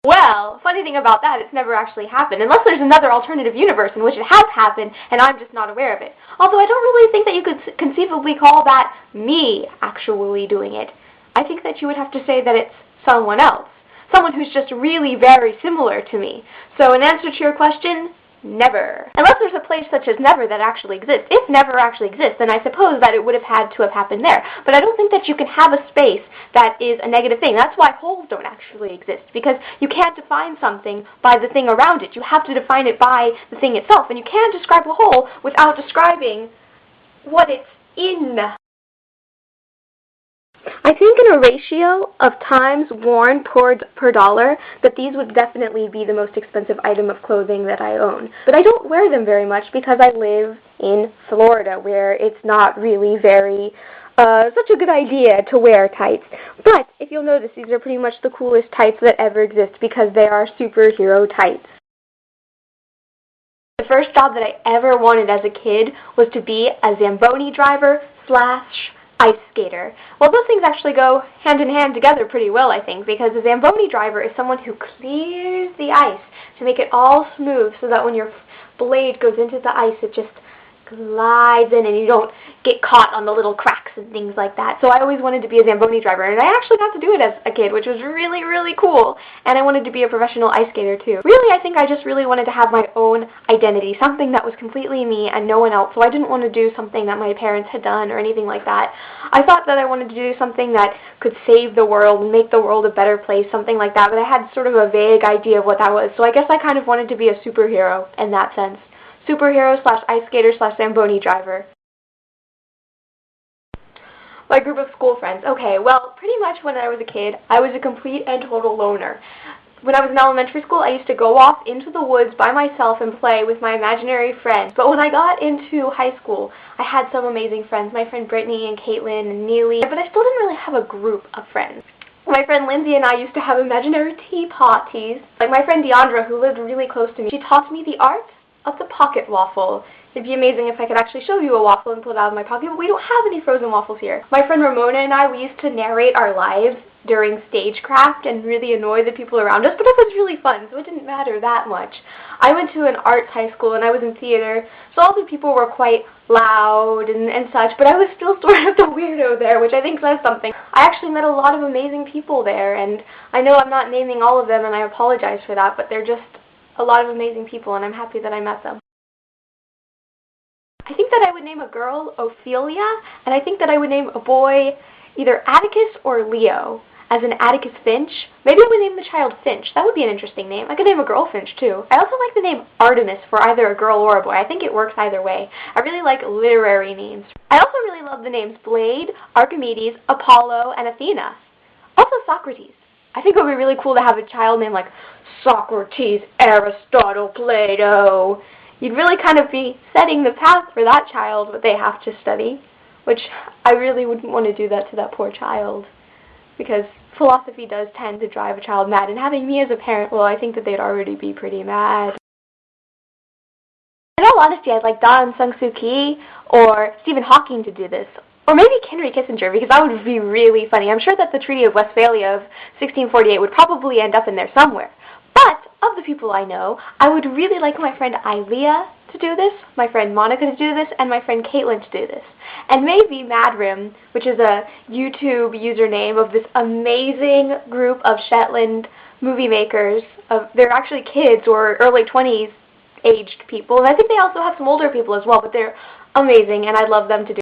Well, funny thing about that, it's never actually happened, unless there's another alternative universe in which it has happened, and I'm just not aware of it. Although I don't really think that you could conceivably call that me actually doing it. I think that you would have to say that it's someone else. Someone who's just really very similar to me. So in answer to your question, never. Unless there's a place such as never that actually exists. If never actually exists, then I suppose that it would have had to have happened there. But I don't think that you can have a space that is a negative thing. That's why holes don't actually exist, because you can't define something by the thing around it. You have to define it by the thing itself, and you can't describe a hole without describing what it's in. I think in a ratio of times worn per dollar that these would definitely be the most expensive item of clothing that I own. But I don't wear them very much because I live in Florida, where it's not really very such a good idea to wear tights. But if you'll notice, these are pretty much the coolest tights that ever exist because they are superhero tights. The first job that I ever wanted as a kid was to be a Zamboni driver / ice skater. Well, those things actually go hand in hand together pretty well, I think, because a Zamboni driver is someone who clears the ice to make it all smooth so that when your blade goes into the ice, it just glides in and you don't get caught on the little cracks and things like that. So I always wanted to be a Zamboni driver, and I actually got to do it as a kid, which was really, really cool. And I wanted to be a professional ice skater too. Really, I think I just really wanted to have my own identity, something that was completely me and no one else. So I didn't want to do something that my parents had done or anything like that. I thought that I wanted to do something that could save the world and make the world a better place, something like that, but I had sort of a vague idea of what that was. So I guess I kind of wanted to be a superhero in that sense. Superhero / ice skater / Zamboni driver. My group of school friends. Okay, well, pretty much when I was a kid, I was a complete and total loner. When I was in elementary school, I used to go off into the woods by myself and play with my imaginary friends. But when I got into high school, I had some amazing friends. My friend Brittany and Caitlin and Neely. But I still didn't really have a group of friends. My friend Lindsay and I used to have imaginary tea parties. Like my friend Deandra, who lived really close to me, she taught me the art of the pocket waffle. It'd be amazing if I could actually show you a waffle and pull it out of my pocket, but we don't have any frozen waffles here. My friend Ramona and I, we used to narrate our lives during stagecraft and really annoy the people around us, but it was really fun, so it didn't matter that much. I went to an arts high school and I was in theater, so all the people were quite loud and such, but I was still sort of the weirdo there, which I think says something. I actually met a lot of amazing people there, and I know I'm not naming all of them, and I apologize for that, but they're just a lot of amazing people, and I'm happy that I met them. I think that I would name a girl Ophelia, and I think that I would name a boy either Atticus or Leo, as in Atticus Finch. Maybe I would name the child Finch. That would be an interesting name. I could name a girl Finch, too. I also like the name Artemis for either a girl or a boy. I think it works either way. I really like literary names. I also really love the names Blade, Archimedes, Apollo, and Athena. Also Socrates. I think it would be really cool to have a child named like Socrates, Aristotle, Plato. You'd really kind of be setting the path for that child, what they have to study, which I really wouldn't want to do that to that poor child, because philosophy does tend to drive a child mad, and having me as a parent, well, I think that they'd already be pretty mad. In all honesty, I'd like Daw Sung Suu Kyi or Stephen Hawking to do this. Or maybe Henry Kissinger, because that would be really funny. I'm sure that the Treaty of Westphalia of 1648 would probably end up in there somewhere. But of the people I know, I would really like my friend Ilea to do this, my friend Monica to do this, and my friend Caitlin to do this. And maybe Madrim, which is a YouTube username of this amazing group of Shetland movie makers. They're actually kids or early 20s aged people. And I think they also have some older people as well, but they're amazing, and I'd love them to do